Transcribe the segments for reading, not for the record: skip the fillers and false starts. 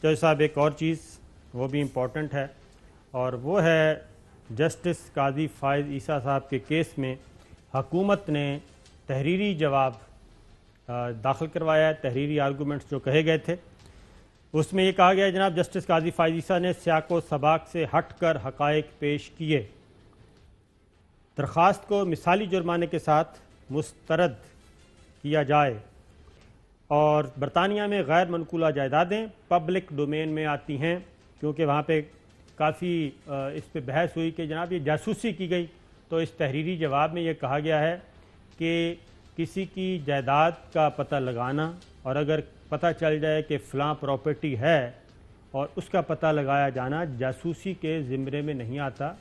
چوہدری صاحب ایک اور چیز وہ بھی امپورٹنٹ ہے، اور وہ ہے جسٹس قاضی فائز عیسیٰ صاحب کے کیس میں حکومت نے تحریری جواب داخل کروایا ہے۔ تحریری آرگومنٹس جو کہے گئے تھے اس میں یہ کہا گیا ہے جناب جسٹس قاضی فائز عیسیٰ نے سیاق و سباق سے ہٹ کر حقائق پیش کیے، درخواست کو مثالی جرمانے کے ساتھ مسترد کیا جائے، اور برطانیہ میں غیر منقولہ جائیدادیں پبلک ڈومین میں آتی ہیں، کیونکہ وہاں پہ کافی اس پہ بحث ہوئی کہ جناب یہ جاسوسی کی گئی، تو اس تحریری جواب میں یہ کہا گیا ہے کہ کسی کی جائیداد کا پتہ لگانا، اور اگر پتہ چل جائے کہ فلاں پراپرٹی ہے اور اس کا پتہ لگایا جانا جاسوسی کے زمرے میں نہیں آتا،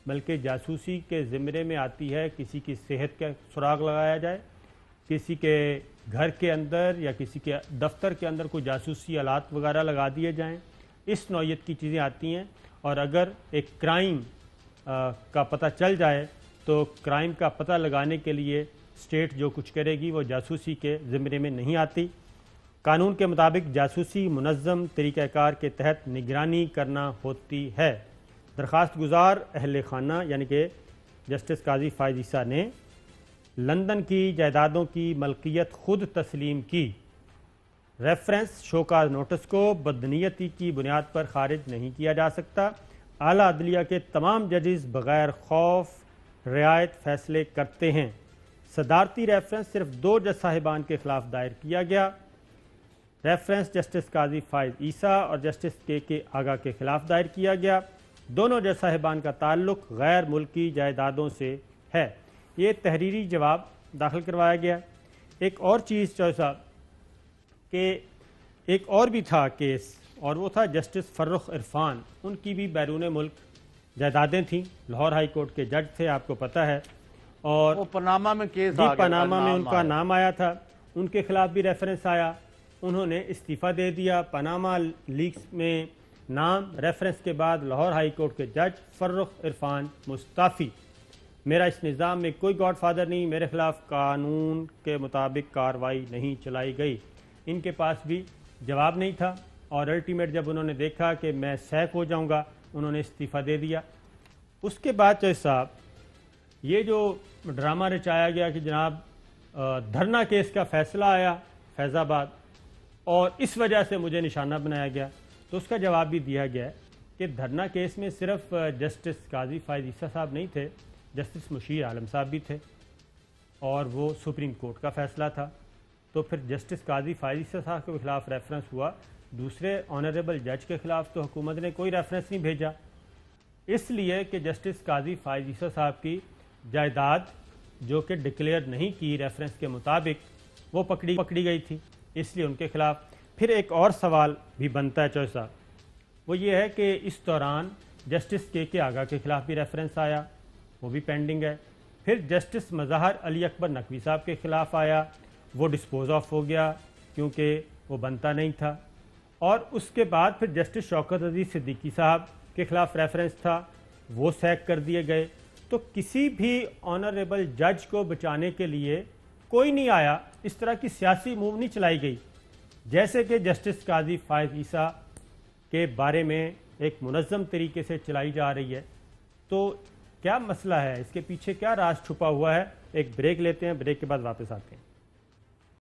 بلکہ جاسوسی کے زمرے میں آتی ہے کسی کی صحت کا سراغ لگایا جائے، کسی کے گھر کے اندر یا کسی کے دفتر کے اندر کوئی جاسوسی آلات وغیرہ لگا دیے جائیں، اس نوعیت کی چیزیں آتی ہیں۔ اور اگر ایک کرائم کا پتہ چل جائے تو کرائم کا پتہ لگانے کے لیے اسٹیٹ جو کچھ کرے گی وہ جاسوسی کے زمرے میں نہیں آتی۔ قانون کے مطابق جاسوسی منظم طریقہ کار کے تحت نگرانی کرنا ہوتی ہے۔ درخواست گزار اہل خانہ یعنی کہ جسٹس قاضی فائز عیسیٰ نے لندن کی جائیدادوں کی ملکیت خود تسلیم کی، ریفرنس شوکاز نوٹس کو بدنیتی کی بنیاد پر خارج نہیں کیا جا سکتا۔ اعلیٰ عدلیہ کے تمام ججز بغیر خوف رعایت فیصلے کرتے ہیں۔ صدارتی ریفرنس صرف 2 جج صاحبان کے خلاف دائر کیا گیا، ریفرنس جسٹس قاضی فائز عیسیٰ اور جسٹس کے آغا کے خلاف دائر کیا گیا۔ دونوں جج صاحبان کا تعلق غیر ملکی جائیدادوں سے ہے۔ یہ تحریری جواب داخل کروایا گیا۔ ایک اور چیز چوہدری صاحب کہ ایک اور بھی تھا کیس، اور وہ تھا جسٹس فرخ عرفان، ان کی بھی بیرون ملک جائیدادیں تھیں، لاہور ہائی کورٹ کے جج تھے، آپ کو پتہ ہے، اور وہ پاناما میں کیس پاناما میں ان کا نام آیا تھا، ان کے خلاف بھی ریفرنس آیا، انہوں نے استعفیٰ دے دیا۔ پاناما لیکس میں نام ریفرنس کے بعد لاہور ہائی کورٹ کے جج فرخ عرفان مستعفی، میرا اس نظام میں کوئی گاڈ فادر نہیں، میرے خلاف قانون کے مطابق کارروائی نہیں چلائی گئی۔ ان کے پاس بھی جواب نہیں تھا، اور الٹیمیٹ جب انہوں نے دیکھا کہ میں سیک ہو جاؤں گا انہوں نے استعفیٰ دے دیا۔ اس کے بعد چوہدری صاحب یہ جو ڈرامہ رچایا گیا کہ جناب دھرنا کیس کا فیصلہ آیا فیض آباد اور اس وجہ سے مجھے نشانہ بنایا گیا، تو اس کا جواب بھی دیا گیا ہے کہ دھرنا کیس میں صرف جسٹس قاضی فائز عیسیٰ صاحب نہیں تھے، جسٹس مشیر عالم صاحب بھی تھے، اور وہ سپریم کورٹ کا فیصلہ تھا۔ تو پھر جسٹس قاضی فائز عیسیٰ صاحب کے خلاف ریفرنس ہوا، دوسرے آنریبل جج کے خلاف تو حکومت نے کوئی ریفرنس نہیں بھیجا، اس لیے کہ جسٹس قاضی فائز عیسیٰ صاحب کی جائیداد جو کہ ڈکلیئر نہیں کی ریفرنس کے مطابق وہ پکڑی گئی تھی، اس لیے ان کے خلاف۔ پھر ایک اور سوال بھی بنتا ہے چوہدری صاحب، وہ یہ ہے کہ اس دوران جسٹس کے آغا کے خلاف بھی ریفرنس آیا، وہ بھی پینڈنگ ہے۔ پھر جسٹس مظہر علی اکبر نقوی صاحب کے خلاف آیا، وہ ڈسپوز آف ہو گیا کیونکہ وہ بنتا نہیں تھا۔ اور اس کے بعد پھر جسٹس شوکت عزیز صدیقی صاحب کے خلاف ریفرنس تھا، وہ سیک کر دیے گئے۔ تو کسی بھی آنریبل جج کو بچانے کے لیے کوئی نہیں آیا، اس طرح کی سیاسی موو نہیں چلائی گئی جیسے کہ جسٹس قاضی فائز عیسیٰ کے بارے میں ایک منظم طریقے سے چلائی جا رہی ہے۔ تو کیا مسئلہ ہے، اس کے پیچھے کیا راز چھپا ہوا ہے؟ ایک بریک لیتے ہیں، بریک کے بعد واپس آتے ہیں۔